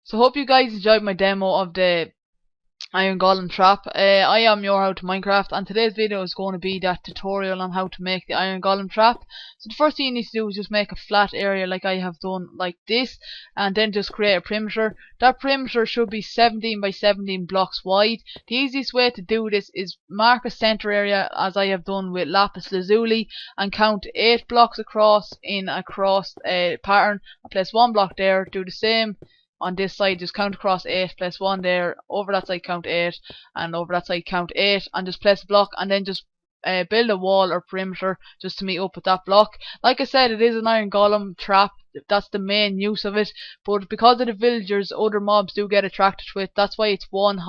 So hope you guys enjoyed my demo of the Iron Golem trap. I am your How to Minecraft, and today's video is going to be that tutorial on how to make the Iron Golem trap. So the first thing you need to do is just make a flat area like I have done, like this, and then just create a perimeter. That perimeter should be 17 by 17 blocks wide. The easiest way to do this is mark a center area as I have done with lapis lazuli and count 8 blocks across in a cross pattern, and place 1 block there. Do the same on this side, just count across 8, place 1 there, over that side count 8, and over that side count 8, and just place a block, and then just build a wall or perimeter just to meet up with that block. Like I said, it is an Iron Golem trap, that's the main use of it, but because of the villagers, other mobs do get attracted to it. That's why it's one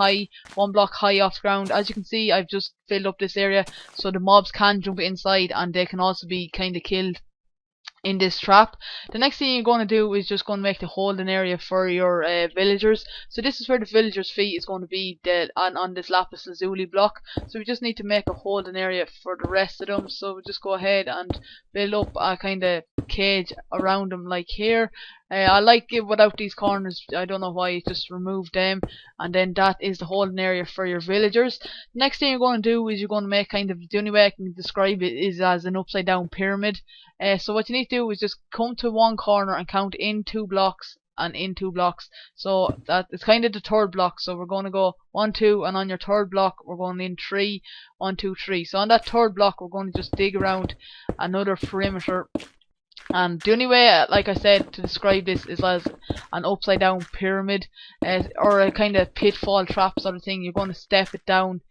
block high off the ground. As you can see, I've just filled up this area so the mobs can jump inside, and they can also be kind of killed in this trap. The next thing you're going to do is just going to make the holding area for your villagers. So this is where the villagers' feet is going to be on this lapis lazuli block. So we just need to make a holding area for the rest of them. So we just go ahead and build up a kind of cage around them like here. I like it without these corners. I don't know why, just remove them, and then that is the holding area for your villagers. The next thing you're going to do is you're going to make kind of, the only way I can describe it is as an upside down pyramid. So what you need to do is just come to one corner and count in 2 blocks and in 2 blocks. So that it's kind of the third block. So we're going to go 1, 2, and on your third block we're going in 3, 1, 2, 3. So on that third block we're going to just dig around another perimeter. And the only way, like I said, to describe this is as an upside down pyramid, or a kind of pitfall trap sort of thing. You're going to step it down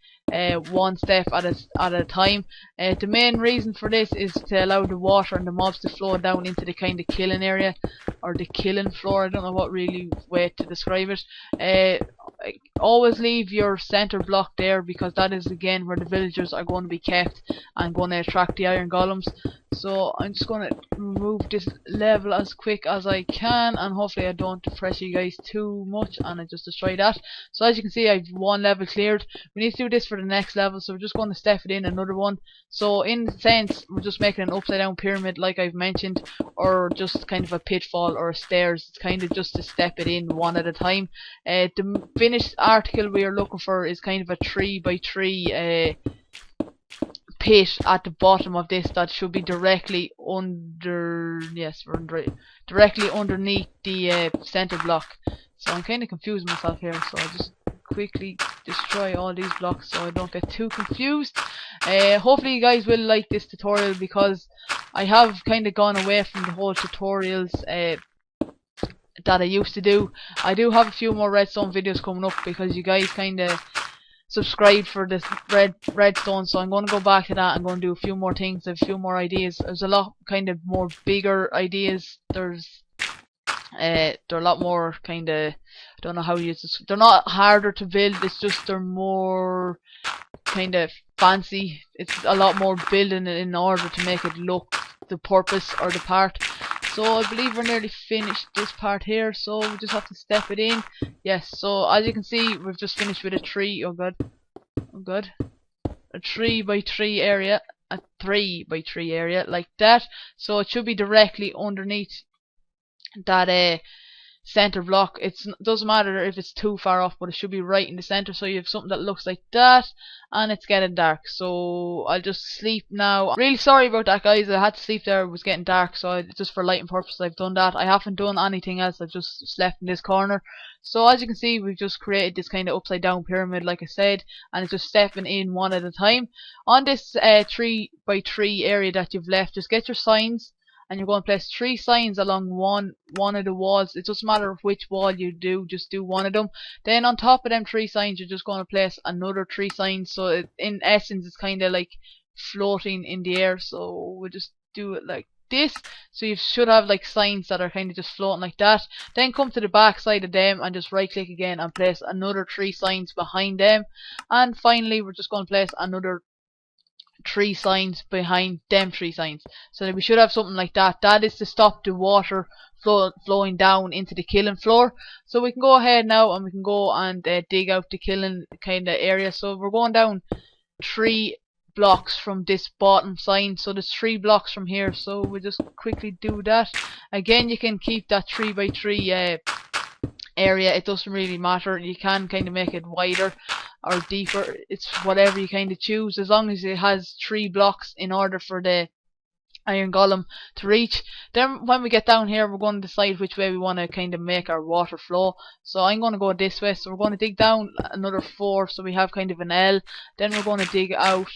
one step at a time. The main reason for this is to allow the water and the mobs to flow down into the kind of killing area, or the killing floor. I don't know what really way to describe it. Always leave your center block there, because that is again where the villagers are going to be kept and going to attract the iron golems. So I'm just going to remove this level as quick as I can, and hopefully I don't press you guys too much and I just destroy that. So as you can see, I've 1 level cleared. We need to do this for the next level, so we're just going to step it in another one. So in a sense, we're just making an upside down pyramid like I've mentioned, or just kind of a pitfall or a stairs. It's kind of just to step it in one at a time. The finished article we are looking for is kind of a 3 by 3 pit at the bottom of this that should be directly under, yes, directly underneath the center block. So I'm kind of confusing myself here, so I'll just quickly destroy all these blocks so I don't get too confused. Hopefully you guys will like this tutorial, because I have kind of gone away from the whole tutorials that I used to do. I do have a few more redstone videos coming up, because you guys kind of subscribed for this redstone, so I'm going to go back to that. I'm going to do a few more things, a few more ideas. There's a lot kind of more bigger ideas. They're a lot more kind of, I don't know how you use this. They're not harder to build, it's just they're more kind of fancy. It's a lot more building in order to make it look the purpose or the part. So I believe we're nearly finished this part here, so we just have to step it in. Yes, so as you can see, we've just finished with a 3, oh god, a 3 by 3 area, a 3 by 3 area like that. So it should be directly underneath that center block. It doesn't matter if it's too far off, but it should be right in the center. So you have something that looks like that, and it's getting dark, so I'll just sleep now. Really sorry about that, guys. I had to sleep there, it was getting dark, so just for lighting purposes I've done that. I haven't done anything else, I've just slept in this corner. So as you can see, we've just created this kind of upside down pyramid like I said, and it's just stepping in one at a time. On this 3 by 3 area that you've left, just get your signs, and you're going to place 3 signs along one of the walls. It doesn't matter which wall you do, just do one of them. Then on top of them 3 signs, you're just going to place another 3 signs. So in essence, it's kind of like floating in the air. So we'll just do it like this. So you should have like signs that are kind of just floating like that. Then come to the back side of them and just right click again and place another 3 signs behind them. And finally, we're just going to place another 3 signs behind them 3 signs. So that we should have something like that. That is to stop the water flowing down into the killing floor. So we can go ahead now and we can go and dig out the killing kind of area. So we're going down 3 blocks from this bottom sign. So there's 3 blocks from here. So we'll just quickly do that. Again, you can keep that 3 by 3 area, it doesn't really matter. You can kind of make it wider or deeper. It's whatever you kind of choose, as long as it has 3 blocks in order for the iron golem to reach. Then when we get down here, we're going to decide which way we want to kind of make our water flow. So I'm going to go this way, so we're going to dig down another 4, so we have kind of an L. Then we're going to dig out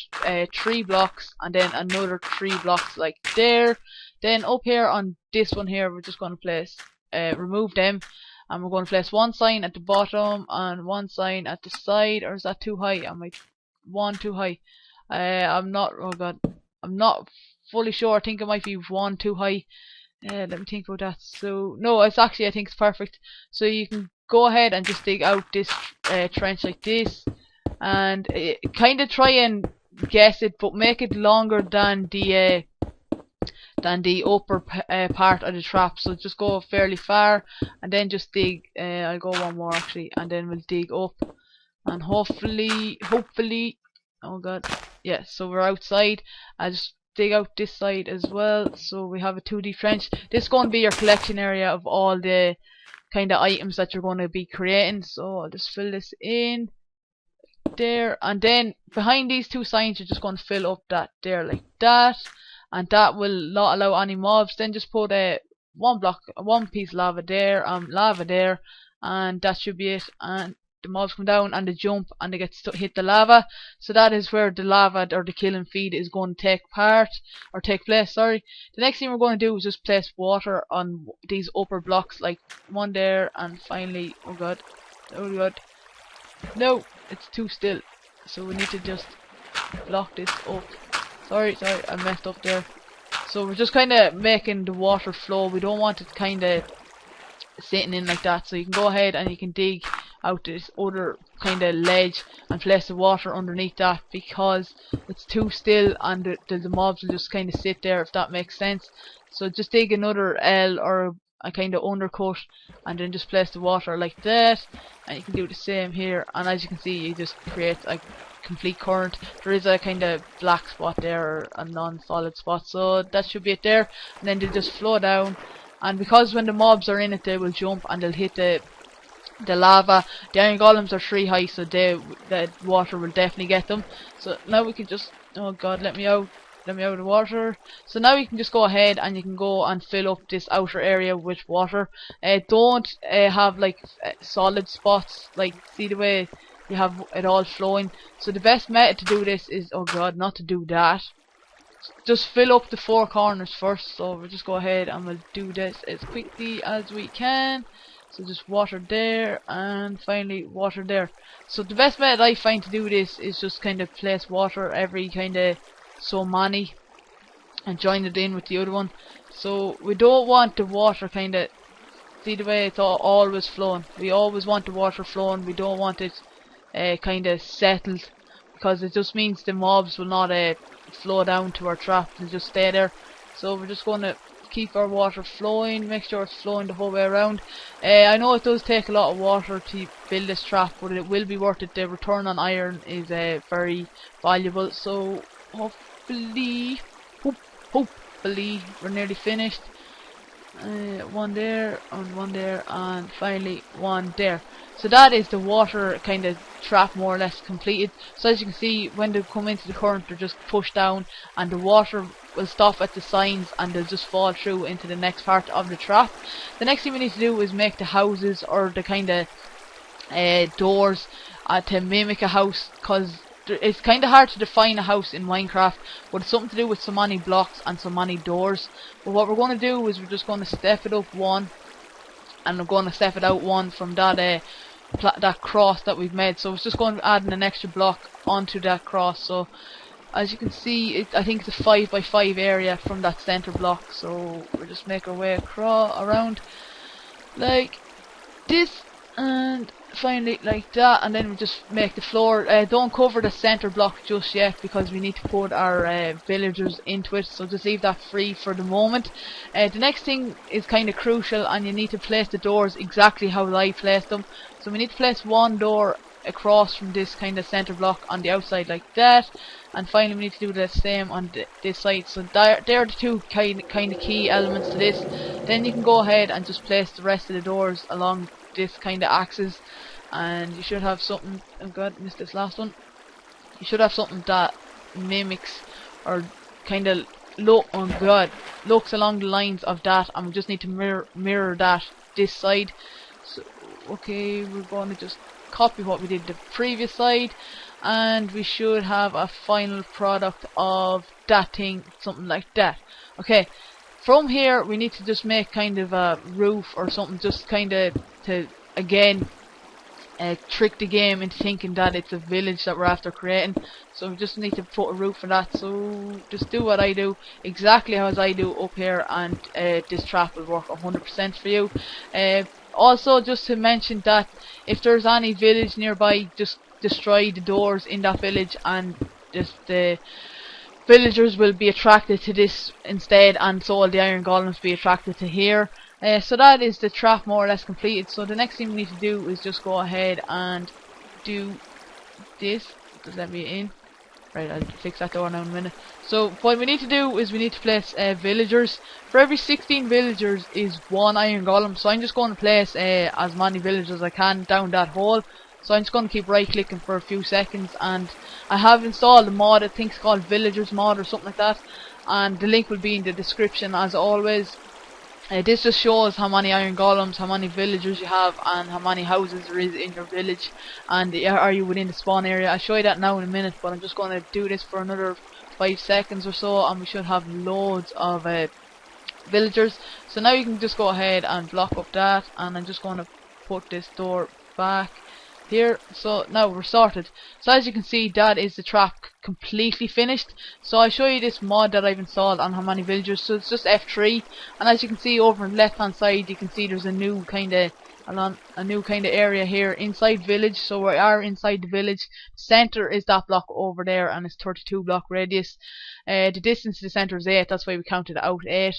3 blocks, and then another 3 blocks like there. Then up here on this one here, we're just going to place remove them, and we're going to place 1 sign at the bottom and 1 sign at the side. Or is that too high? Am I 1 too high? I'm not. Oh god, I'm not fully sure. I think it might be 1 too high. Let me think about that. So no, it's actually, I think it's perfect. So you can go ahead and just dig out this trench like this, and kind of try and guess it, but make it longer than the upper part of the trap. So just go fairly far, and then just dig. I'll go 1 more actually, and then we'll dig up, and hopefully, oh god, yeah. So we're outside. I just dig out this side as well, so we have a 2D trench. This is going to be your collection area of all the kind of items that you're going to be creating. So I'll just fill this in there, and then behind these 2 signs you're just going to fill up that there like that, and that will not allow any mobs. Then just put one piece of lava there, and that should be it. And the mobs come down and they jump and they get hit the lava. So that is where the lava or the kill and feed is going to take place. Sorry. The next thing we're going to do is just place water on these upper blocks, like 1 there, and finally, oh god, no, it's too still. So we need to just block this up. Sorry, I messed up there. So we're just kind of making the water flow. We don't want it kind of sitting in like that. So you can go ahead and you can dig out this other kind of ledge and place the water underneath that, because it's too still and the mobs will just kind of sit there, if that makes sense. So just dig another L or a kind of undercut, and then just place the water like that, and you can do the same here. And as you can see, you just create a complete current. There is a kind of black spot there, or a non-solid spot, so that should be it there. And then they just flow down, and because when the mobs are in it, they will jump and they'll hit the lava. The iron golems are 3 high, so the water will definitely get them. So now we can just, oh god, let me out of the water. So now you can just go ahead and you can go and fill up this outer area with water. Don't have like solid spots, like see the way you have it all flowing. So the best method to do this is, oh god, not to do that. Just fill up the 4 corners first. So we'll just go ahead and we'll do this as quickly as we can. So just water there, and finally water there. So the best method I find to do this is just kind of place water every kind of so many and join it in with the other one. So we don't want the water kind of, see the way it's always flowing. We always want the water flowing. We don't want it kind of settled, because it just means the mobs will not flow down to our trap. They'll just stay there. So we're just going to keep our water flowing, make sure it's flowing the whole way around. I know it does take a lot of water to build this trap, but it will be worth it. The return on iron is very valuable. So hopefully we're nearly finished. 1 there, and 1 there, and finally 1 there. So that is the water kind of trap more or less completed. So as you can see, when they come into the current, they're just pushed down, and the water will stop at the signs and they'll just fall through into the next part of the trap. The next thing we need to do is make the houses, or the kind of doors, to mimic a house, because it's kind of hard to define a house in Minecraft, but it's something to do with so many blocks and so many doors. But what we're going to do is we're just going to step it up 1, and we're going to step it out 1 from that that cross that we've made. So it's just going to add an extra block onto that cross. So as you can see, I think it's a 5 by 5 area from that center block. So we'll just make our way around like this, and finally like that, and then we just make the floor. Don't cover the center block just yet, because we need to put our villagers into it, so just leave that free for the moment. The next thing is kind of crucial, and you need to place the doors exactly how I placed them. So we need to place 1 door across from this kind of center block on the outside like that, and finally we need to do the same on this side. So they're the 2 kind of key elements to this. Then you can go ahead and just place the rest of the doors along this kind of axes, and you should have something. Oh god, missed this last one. You should have something that mimics or kind of looks along the lines of that, and we just need to mirror that this side. So okay, we're going to just copy what we did the previous side, and we should have a final product of that thing, something like that. Okay, from here we need to just make kind of a roof or something, just kind of to again trick the game into thinking that it's a village that we're after creating. So we just need to put a roof on that. So just do what I do, exactly as I do up here, and this trap will work 100% for you. Also, just to mention that if there's any village nearby, just destroy the doors in that village, and just the villagers will be attracted to this instead, and so will the iron golems be attracted to here. So that is the trap more or less completed. So the next thing we need to do is just go ahead and do this. Does let me in? Right, I'll fix that door now in a minute. So what we need to do is we need to place villagers. For every 16 villagers is 1 iron golem. So I'm just going to place as many villagers as I can down that hole. So I'm just going to keep right clicking for a few seconds, and I have installed a mod, I think it's called Villagers mod or something like that, and the link will be in the description as always. This just shows how many iron golems, how many villagers you have, and how many houses there is in your village, and are you within the spawn area. I'll show you that now in a minute, but I'm just going to do this for another 5 seconds or so, and we should have loads of villagers. So now you can just go ahead and block up that, and I'm just going to put this door back here. So now we're sorted. So as you can see, that is the trap completely finished. So I'll show you this mod that I've installed on how many villagers. So it's just F3, and as you can see over on the left hand side, you can see there's a new kind of area here inside village. So we are inside the village. Center is that block over there, and it's 32 block radius. The distance to the center is 8, that's why we counted it out 8.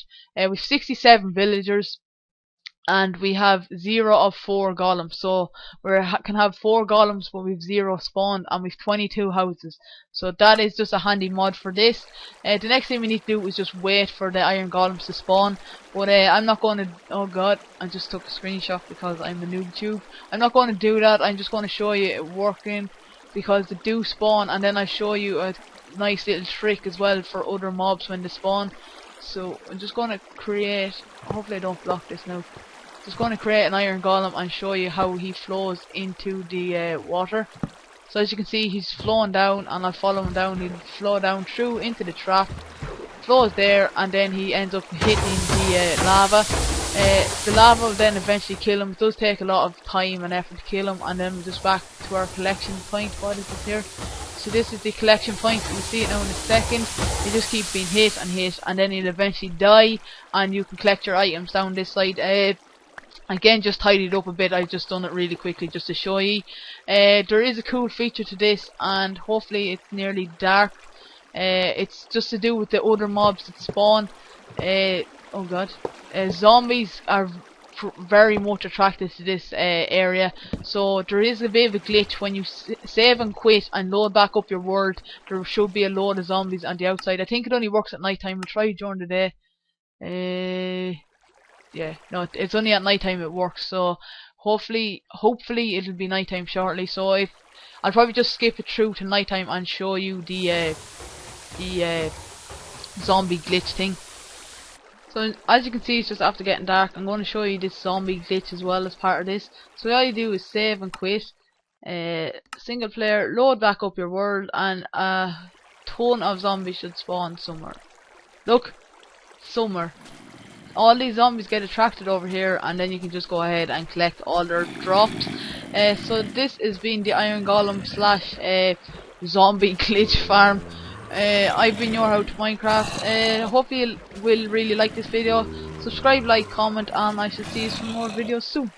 With 67 villagers, and we have 0 of 4 golems. So we can have 4 golems, but we've 0 spawned, and we've 22 houses. So that is just a handy mod for this. The next thing we need to do is just wait for the iron golems to spawn. But I'm not going to. Oh god, I just took a screenshot because I'm a noob tube. I'm not going to do that. I'm just going to show you it working, because they do spawn, and then I show you a nice little trick as well for other mobs when they spawn. So I'm just going to create. Hopefully I don't block this now. Just going to create an iron golem and show you how he flows into the water. So as you can see, he's flowing down, and I'll follow him down. He'll flow down through into the trap, flows there, and then he ends up hitting the lava. The lava will then eventually kill him. It does take a lot of time and effort to kill him, and then we're just back to our collection point. What is this here? So this is the collection point. You'll see it now in a second. You just keep being hit, and then he'll eventually die, and you can collect your items down this side. Again, just tidied up a bit. I've just done it really quickly just to show you. There is a cool feature to this, and hopefully it's nearly dark. It's just to do with the other mobs that spawn. Oh god. Zombies are very much attracted to this area. So there is a bit of a glitch when you save and quit and load back up your world. There should be a load of zombies on the outside. I think it only works at night time. We'll try during the day. Yeah, no, it's only at night time it works. So hopefully it'll be night time shortly. So if I'll probably just skip it through to night time and show you the zombie glitch thing. So as you can see, it's just after getting dark. I'm going to show you this zombie glitch as well as part of this. So all you do is save and quit. Single player, load back up your world, and a ton of zombies should spawn somewhere. Look, somewhere. All these zombies get attracted over here, and then you can just go ahead and collect all their drops. So this has been the Iron Golem / zombie glitch farm. I've been your How to Minecraft. Hopefully you will really like this video. Subscribe, like, comment, and I shall see you some more videos soon.